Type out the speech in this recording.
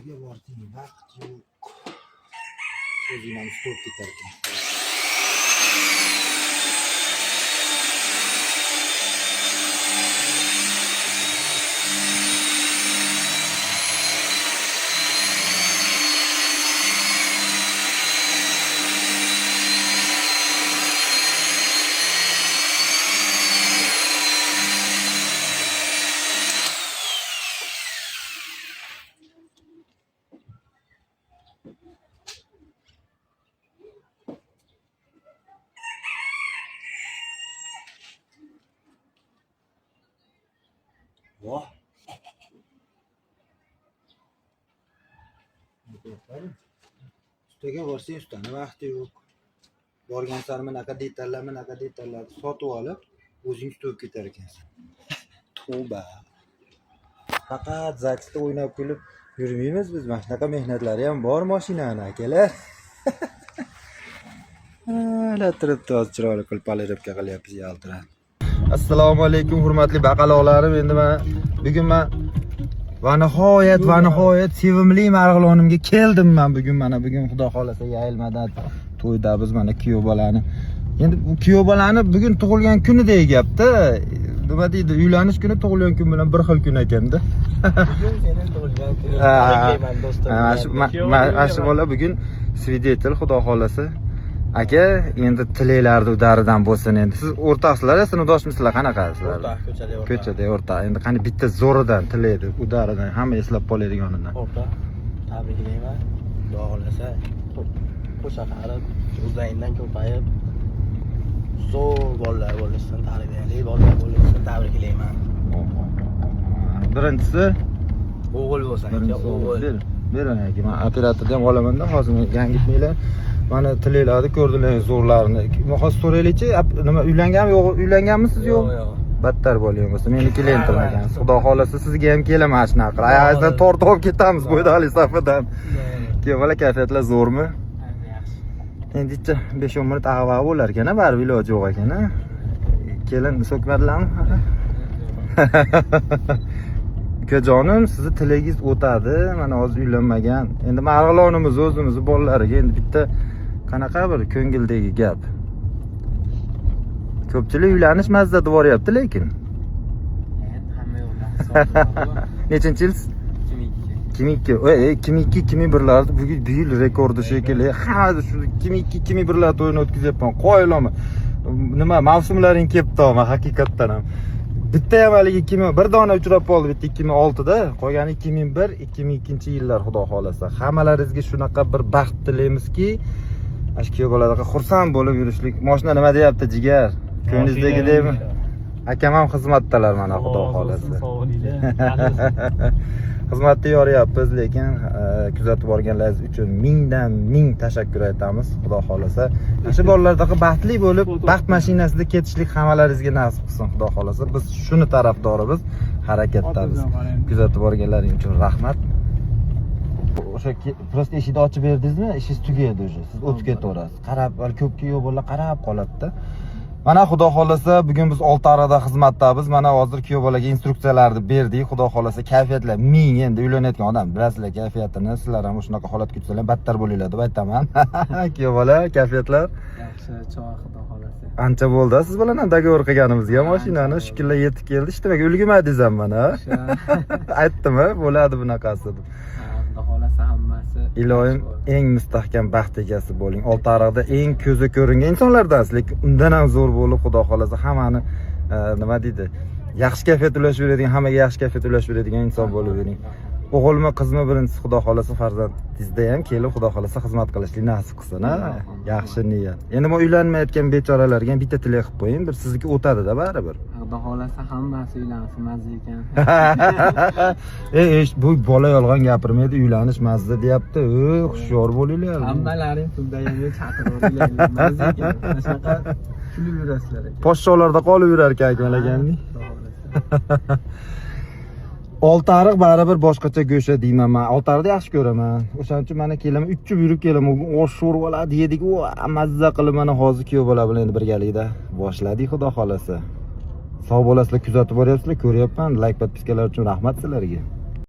ertaga borsang vaqt yo'q. O'zing ham stop ketar ekan. Voh. Ustaga borsang ustani vaqti yo'q. Borgan sari bunaqa detallar sotib olib, o'zing stop ketar ekansan. Tavba. Faqat zaksda o'ynab kulib yurmaymiz biz. Mana shunaqa mehnatlari ham bor mashinani akalar. Hala turibdi, hozir chiroyli qilib polirobka qilyapmiz, yaltirab. Assalomu alaykum hurmatli baqaloqlarim. Endi bugun men va nihoyat sevimli Marg'ilonimga keldim men bugun. Bugun xudo xolasa yayilmadan to'yda biz mana kuyov bolani. Endi bu kuyov bolani bugun tug'ilgan kuni degan gapda. Nima deydi? Uylanish kuni tug'ilgan kun bilan bir xil kun ekanda. Bugun sening tug'ilgan kuning. Tabriklayman do'stim. Mana bola bugun svidetel xudo xolasa. Aka, endi tilaylarni daridan bo'lsin endi. Siz o'rtaqsizlar, sinfdoshmisizlar, qanaqasizlar? O'rtaq, ko'chada o'rtaq. Endi qani bitta zo'ridan tilaydi, u daridan hamma eslab qoladiganidan. O'rtaq, tabriklayman. Xudo xolasa, qo'sha qarib, o'zingdan ko'payib, zo'r bolalar bo'lishsin, tarbiyali bolalar bo'lishsin, tabriklayman. Birinchisi o'g'il bo'lsa, o'g'il. Bering aka, men operatordan ham olaman-da, hozir yangitmanglar. Mana tilaylarni ko'rdilar zo'rlarini. Hozir so'raylikchi, nima uylanganmi yo'q, uylanganmisiz yo'q? Yo'q. Battar bo'lgan bo'lsa, meniki lentim ekan. Xudo xolasa sizga ham kelaman mana shunaqa. Ayazdan tortib olib ketamiz bo'ydali safidan. Keyin kayfiyatlar zo'rmi? Yaxshi. Endicha 5-10 minut ag'va bo'lar ekan-a, baribir iloji yo'q ekan-a. Kelin so'kmadilarmi? Ukajonim, sizni tilagingiz o'tadi. Mana hozir uylanmagan. Endi Marg'ilonimiz o'zimiz bolalariga endi bitta qanaqa bir ko'ngildagi gap. Ko'pchilik uylanish mazzada boryapti, lekin. Hamma yo'ldan. Nechinchi yil? 2002. 2002, 2001larda bu yil rekordi shekilli. Hamma shu 2002, 2001lar to'yini o'tkazyapman. Qo'yilami. Nima mavsumlaring kelibdi, haqiqatdan ham. Bitta ham haligi 2001 dona uchrab qoldi, bitta 2006da, qolgani 2001, 2002-yillar xudo xolasa. Hammalaringizga shunaqa bir baxt tilaymizki, ashkiyo bolalarga xursand bo'lib yurishlik. Mashina nima deyapti, jigar? Ko'nglingizdagidaymi? Akam ham xizmatdalar mana xudo xolasa. Xizmatda yoryapmiz, lekin kuzatib borganlaringiz uchun mingdan ming tashakkur aytamiz, xudo xolasa. Shu bolalardaqa baxtli bo'lib, baxt mashinasida ketishlik hammalaringizga nasib qilsin, xudo xolasa. Biz shuni tarafdorimiz, harakatdamiz. Kuzatib borganlaringiz uchun rahmat. O'sha prosta eshikni ochib berdingizmi? Ishingiz tugaydi o'sha. Siz o'tib ketaverasiz. Qarab, ko'p kuyov bolalar qarab qoladi-da. Mana xudo xolasa bugun biz Oltiariqda xizmatdamiz. Mana hozir kuyov bolaga instruksiyalarni berdik. Xudo xolasa kayfiyatlar ming endi uylanayotgan odam bilasizlar kayfiyatini. Sizlar ham shunaqa holatga tushsanglar battar bo'linglar deb aytaman. Kuyov bola kayfiyatlar Yaxshi, choy xudo xolasa. ancha bo'ldi siz bilan dogovor qilganimizga mashinani shukillar yetib keldi. Ishtimaga ulgurmadingiz ham mana. Aytdimi? Bo'ladi bunaqasi deb. Xudo xolasa hammasi. Iloyim eng mustahkam baxt egasi bo'ling. Oltiariqda eng ko'zi ko'ringan insonlardansiz, lekin undan ham zo'r bo'lib xudo xolasa hammani nima deydi? Yaxshi kayfiyat ulashib beradigan, hammaga yaxshi kayfiyat ulashib beradigan inson bo'lib yuring. O'g'ilmi, qizmi birinchisi xudo xolasa farzandingizda ham kelib xudo xolasa xizmat qilishlik nasib qilsin, ha? Yaxshi niyat. Endi men uylanmayotgan bechoralarga ham bitta tilak qilib qo'ying, bir sizniki o'tadi-da baribir. Xudo xolasa hammasi uylansin, mazza ekan. Bu bola yolg'on gapirmaydi, uylanish mazza deyapti. Hushyor bo'linglar. Hammalaring pulda yangi chaqiraverdinglar. Mazza ekan. Shunaqa kulib yurasizlar ekan. Poshsholarda qolib yurar ekan akalaganning. Oltiariq baribir boshqacha go'sha deyman men. Oltiariqda yaxshi ko'raman. O'shaning uchun mana kelaman, uchib yurib kelaman. Osh sho'rvaladi yedik, mazza qilib mana hozir kuyov bola bilan endi birgalikda boshladik xudo xolasa. Sog' bo'lasizlar, kuzatib boryapsizlar, ko'ryapman. Like, podpiskalar uchun rahmat sizlarga.